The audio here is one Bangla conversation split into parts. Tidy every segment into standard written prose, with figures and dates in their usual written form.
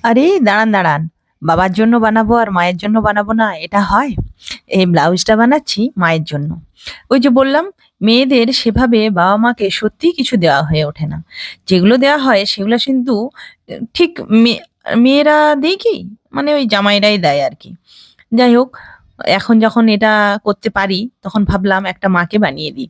আরে দাঁড়ান দাঁড়ান, বাবার জন্য বানাবো আর মায়ের জন্য বানাবো না, এটা হয়? এই ব্লাউজটা বানাচ্ছি মায়ের জন্য। ওই যে বললাম, মেয়েদের সেভাবে বাবা মাকে সত্যি কিছু দেওয়া হয়ে ওঠে না। যেগুলো দেওয়া হয় সেগুলো কিন্তু ঠিক মেয়েরা দেয় কি, মানে ওই জামাইরাই দেয় আর কি। যাই হোক, এখন যখন এটা করতে পারি তখন ভাবলাম একটা মাকে বানিয়ে দিই।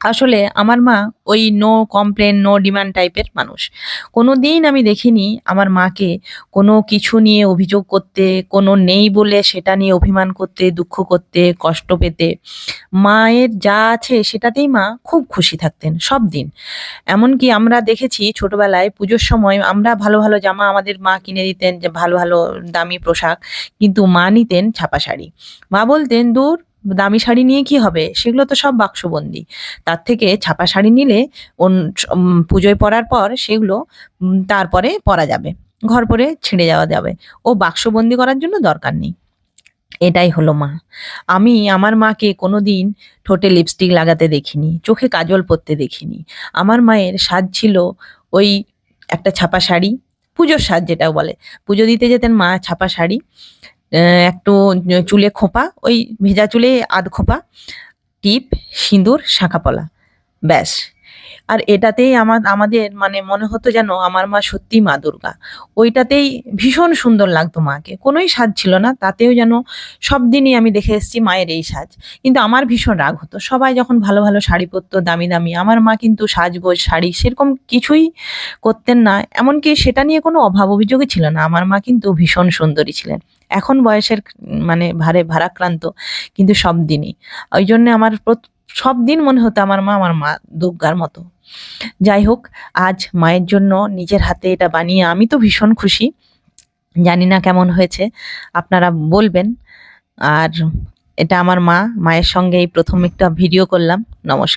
আসলে আমার মা ওই নো কমপ্লেন, নো ডিমান্ড টাইপের মানুষ। কোনোদিন আমি দেখিনি আমার মাকে কোনো কিছু নিয়ে অভিযোগ করতে, কোনো নেই বলে সেটা নিয়ে অভিমান করতে, দুঃখ করতে, কষ্ট পেতে। মায়ের যা আছে সেটাতেই মা খুব খুশি থাকতেন সবদিন। এমনকি আমরা দেখেছি ছোটবেলায় পুজোর সময় আমরা ভালো, ভালো জামা আমাদের মা কিনে দিতেন, যে ভালো, ভালো দামি পোশাক। কিন্তু মা নিতেন ছাপা শাড়ি। মা বলতেন, "দূর, দামি শাড়ি নিয়ে কি হবে? সেগুলো তো সব বাক্সবন্দী। তার থেকে ছাপা শাড়ি নিলে পুজোয় পরার পর সেগুলো তারপরে পরা যাবে। ঘর পরে ছেড়ে যাওয়া যাবে। ও বাক্সবন্দী করার জন্য দরকার নেই।" এটাই হলো মা। আমি আমার মাকে কোনোদিন ঠোঁটে লিপস্টিক লাগাতে দেখিনি, চোখে কাজল পরতে দেখিনি। আমার মায়ের সাজ ছিল ওই একটা ছাপা শাড়ি, পুজোর সাজ যেটা বলে। পুজো দিতে যেতেন মা, ছাপা শাড়ি, একটু চুলে খোঁপা, ওই ভেজা চুলে খোঁপা, টিপ, সিঁদুর, শাঁখাপলা, ব্যাস। আর এটাতেই আমাদের মানে মনে হতো যেন আমার মা সত্যিই মা দুর্গা। ওইটাতেই ভীষণ সুন্দর লাগতো মাকে। কোনোই সাজ ছিল না, তাতেও যেন সব দিনই আমি দেখে এসেছি মায়ের এই সাজ। কিন্তু আমার ভীষণ রাগ হতো। সবাই যখন ভালো, ভালো শাড়ি পরতো দামি, দামি, আমার মা কিন্তু সাজগোজ, শাড়ি সেরকম কিছুই করতেন না। এমনকি সেটা নিয়ে কোনো অভাব অভিযোগই ছিল না। আমার মা কিন্তু ভীষণ সুন্দরী ছিলেন। এখন বয়সের মানে ভারে ভারাক্রান্ত, কিন্তু সব দিনই। ওই জন্যে আমার সব দিন মনে হতো আমার মা দুর্গার মতো। যাই হোক, আজ মায়ের জন্য নিজের হাতে এটা বানিয়ে আমি তো ভীষণ খুশি। জানি না কেমন হয়েছে, আপনারা বলবেন। আর এটা আমার মা, মায়ের সঙ্গে এই প্রথম একটা ভিডিও করলাম। নমস্কার।